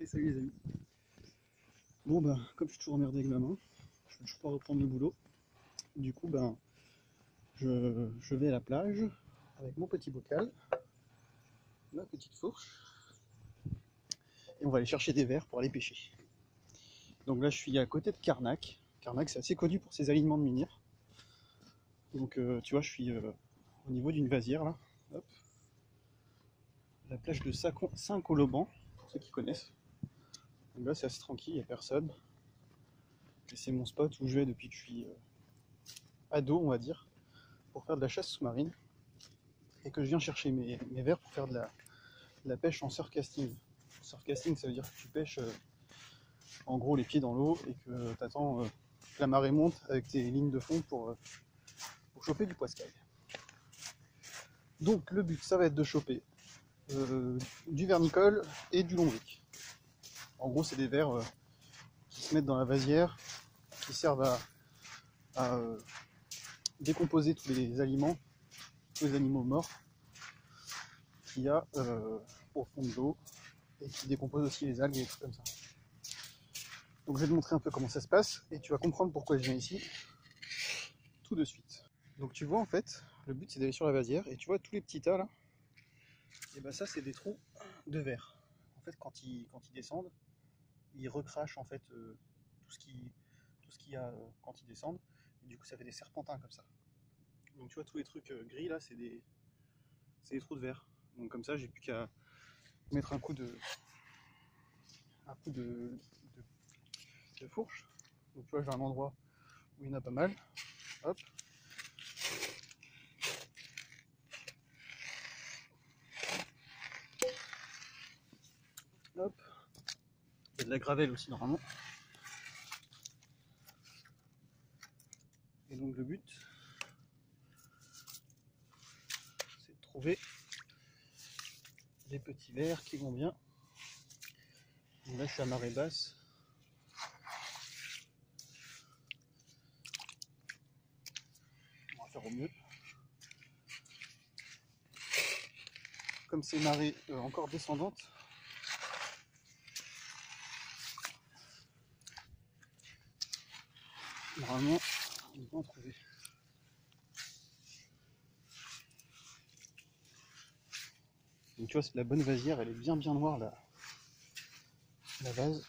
Salut les amis. Bon ben, comme je suis toujours emmerdé avec ma main, je ne peux toujours pas reprendre le boulot. Du coup ben, je vais à la plage avec mon petit bocal, ma petite fourche, et on va aller chercher des vers pour aller pêcher. Donc là je suis à côté de Carnac. Carnac c'est assez connu pour ses alignements de menhirs. Donc tu vois je suis au niveau d'une vasière là. Hop. La plage de Saint-Colomban, pour ceux qui connaissent. Donc là c'est assez tranquille, il n'y a personne. Et c'est mon spot où je vais depuis que je suis ado, on va dire, pour faire de la chasse sous-marine. Et que je viens chercher mes vers pour faire de la pêche en surcasting. Surcasting, ça veut dire que tu pêches en gros les pieds dans l'eau et que tu attends que la marée monte avec tes lignes de fond pour choper du poiscaille. Donc le but, ça va être de choper du vernicole et du lombric. En gros, c'est des vers qui se mettent dans la vasière, qui servent à décomposer tous les aliments, tous les animaux morts qu'il y a au fond de l'eau et qui décomposent aussi les algues et des trucs comme ça. Donc je vais te montrer un peu comment ça se passe et tu vas comprendre pourquoi je viens ici tout de suite. Donc tu vois en fait, le but c'est d'aller sur la vasière et tu vois tous les petits tas là, et ben ça c'est des trous de verre. En fait quand ils descendent, ils recrachent en fait tout ce qu'il y a quand ils descendent et du coup ça fait des serpentins comme ça. Donc tu vois tous les trucs gris là c'est des trous de verre. Donc comme ça j'ai plus qu'à mettre un coup de fourche. Donc tu vois j'ai un endroit où il y en a pas mal. Hop. Hop. Il y a de la gravelle aussi normalement. Et donc le but c'est de trouver les petits vers qui vont bien. Donc là je suis à marée basse. On va faire au mieux. Comme c'est marée encore descendante, normalement on va en trouver. Donc tu vois c'est de la bonne vasière, elle est bien noire la vase.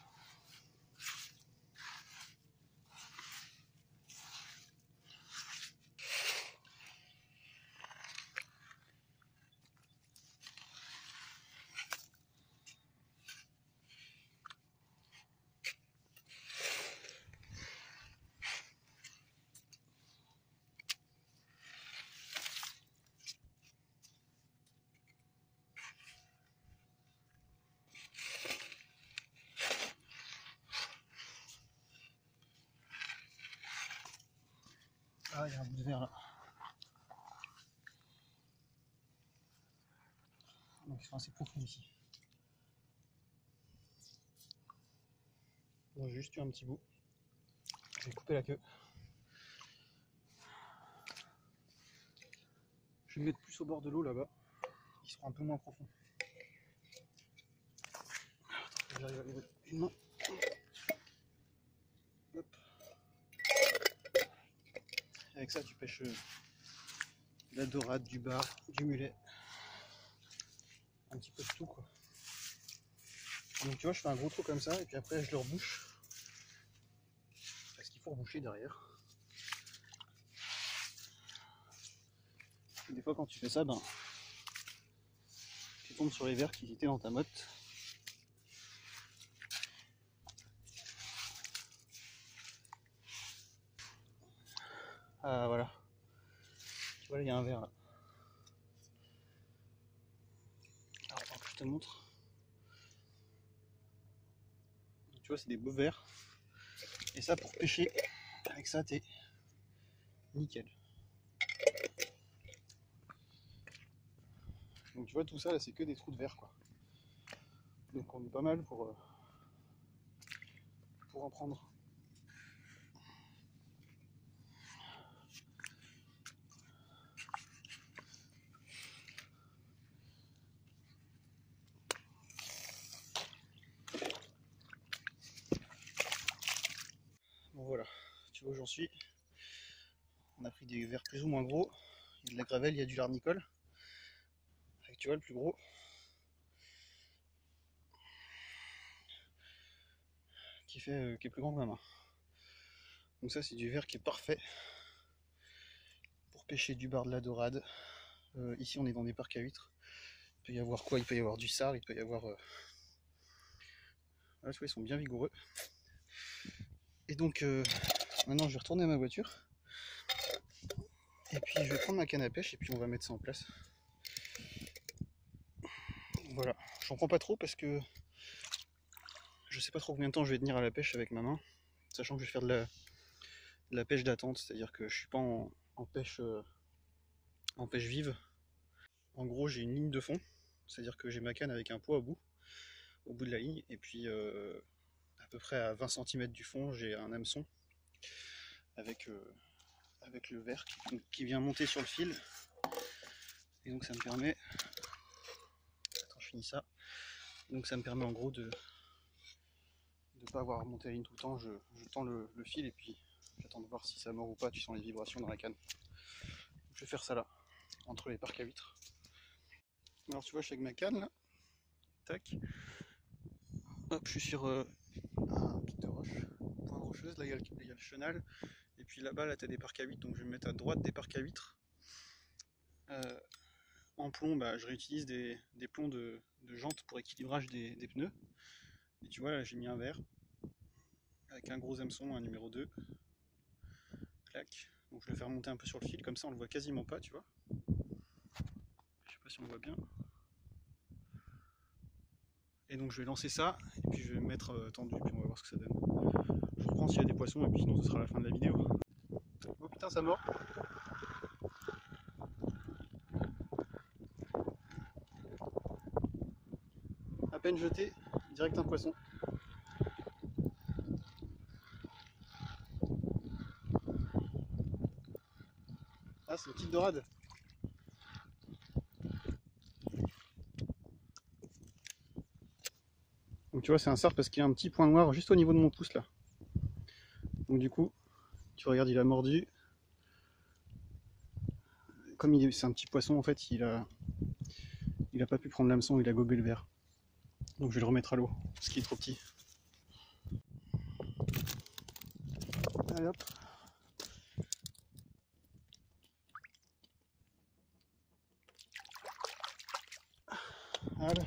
Ah il y a un bout de verre là. Donc ils sont assez profonds ici. Bon, j'ai juste eu un petit bout. Je vais couper la queue. Je vais me mettre plus au bord de l'eau là-bas. Ils seront un peu moins profonds. J'arrive à lever une main. Hop. Avec ça tu pêches de la dorade, du bar, du mulet. Un petit peu de tout quoi. Donc tu vois je fais un gros trou comme ça et puis après je le rebouche. Parce qu'il faut reboucher derrière. Et des fois quand tu fais ça, ben, tu tombes sur les vers qui étaient dans ta motte. Ah voilà. Tu vois là il y a un vers là. Alors attends que je te montre. Donc, tu vois c'est des beaux vers. Et ça pour pêcher, avec ça t'es nickel. Donc tu vois tout ça là c'est que des trous de verre quoi. Donc on est pas mal pour en prendre. poursuit. On a pris des vers plus ou moins gros. Il y a de la gravelle, il y a du larnicole. Avec, tu vois, le plus gros. Qui est plus grand que ma main. Donc ça, c'est du vers qui est parfait pour pêcher du bar de la dorade. Ici, on est dans des parcs à huîtres. Il peut y avoir quoi? Il peut y avoir du sard, il peut y avoir... Voilà, tu vois, ils sont bien vigoureux. Et donc, maintenant, je vais retourner à ma voiture. Et puis, je vais prendre ma canne à pêche et puis on va mettre ça en place. Voilà. J'en prends pas trop parce que je sais pas trop combien de temps je vais tenir à la pêche avec ma main. Sachant que je vais faire de la pêche d'attente. C'est-à-dire que je suis pas en pêche vive. En gros, j'ai une ligne de fond. C'est-à-dire que j'ai ma canne avec un pot au bout de la ligne. Et puis, à peu près à 20 cm du fond, j'ai un hameçon avec le verre qui vient monter sur le fil. Et donc ça me permet... Attends, je finis ça. Donc ça me permet en gros de ne pas avoir remonté la ligne tout le temps. Je tends le fil et puis j'attends de voir si ça mord ou pas. Tu sens les vibrations dans la canne. Donc, je vais faire ça là, entre les parcs à huîtres. Alors tu vois, je suis avec ma canne là. Tac. Hop, je suis sur un pic de roche, pointe rocheuse. Là, il y a le chenal. Et puis là-bas, là, tu as des parcs à huîtres. Donc je vais me mettre à droite des parcs à huîtres. En plomb, bah, je réutilise des plombs de jantes pour équilibrage des pneus. Et tu vois, là j'ai mis un verre avec un gros hameçon, un numéro 2. Clac. Donc je vais le faire monter un peu sur le fil, comme ça on le voit quasiment pas, tu vois. Je sais pas si on le voit bien. Et donc je vais lancer ça, et puis je vais me mettre tendu, puis on va voir ce que ça donne. Je reprends s'il y a des poissons, et puis sinon ce sera la fin de la vidéo. Oh putain, ça mord. À peine jeté, direct un poisson. Ah, c'est une petite dorade. Donc tu vois, c'est un sard parce qu'il y a un petit point noir juste au niveau de mon pouce là. Donc du coup, tu regardes, il a mordu. Comme c'est un petit poisson, en fait, il a pas pu prendre l'hameçon, il a gobé le verre. Donc je vais le remettre à l'eau, parce qu'il est trop petit. Allez hop. Voilà.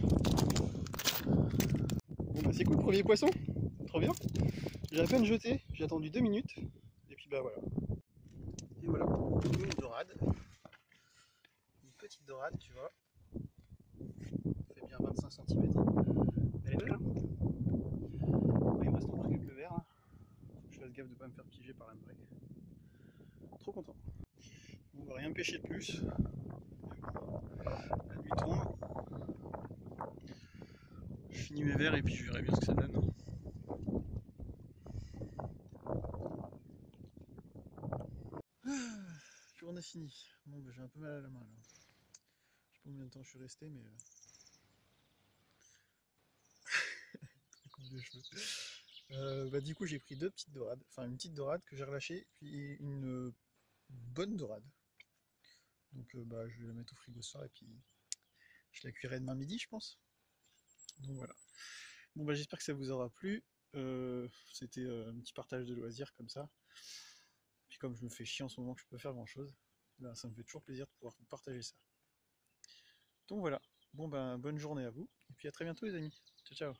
Bon bah c'est cool, premier poisson, trop bien. J'ai à peine jeté, j'ai attendu 2 minutes, et puis bah voilà. Et voilà, une dorade. Une petite dorade, tu vois. Elle fait bien 25 cm. Elle est belle, hein. Il me reste encore quelques verres, hein. Faut que je fasse gaffe de ne pas me faire piéger par la marée. Trop content. On va rien pêcher de plus. La nuit tombe. Je finis mes verres et puis je verrai bien ce que ça donne. Journée finie. Bon, bah, j'ai un peu mal à la main là. Je sais pas combien de temps je suis resté, mais. De cheveux. Bah, du coup, j'ai pris 2 petites dorades. Enfin, une petite dorade que j'ai relâchée, puis une bonne dorade. Donc, bah, je vais la mettre au frigo ce soir et puis je la cuirai demain midi, je pense. Donc voilà. Bon, bah, j'espère que ça vous aura plu. C'était un petit partage de loisirs comme ça. Puis comme je me fais chier en ce moment que je peux faire grand chose, ben, ça me fait toujours plaisir de pouvoir vous partager ça. Donc voilà. Bon ben bonne journée à vous, et puis à très bientôt les amis. Ciao ciao.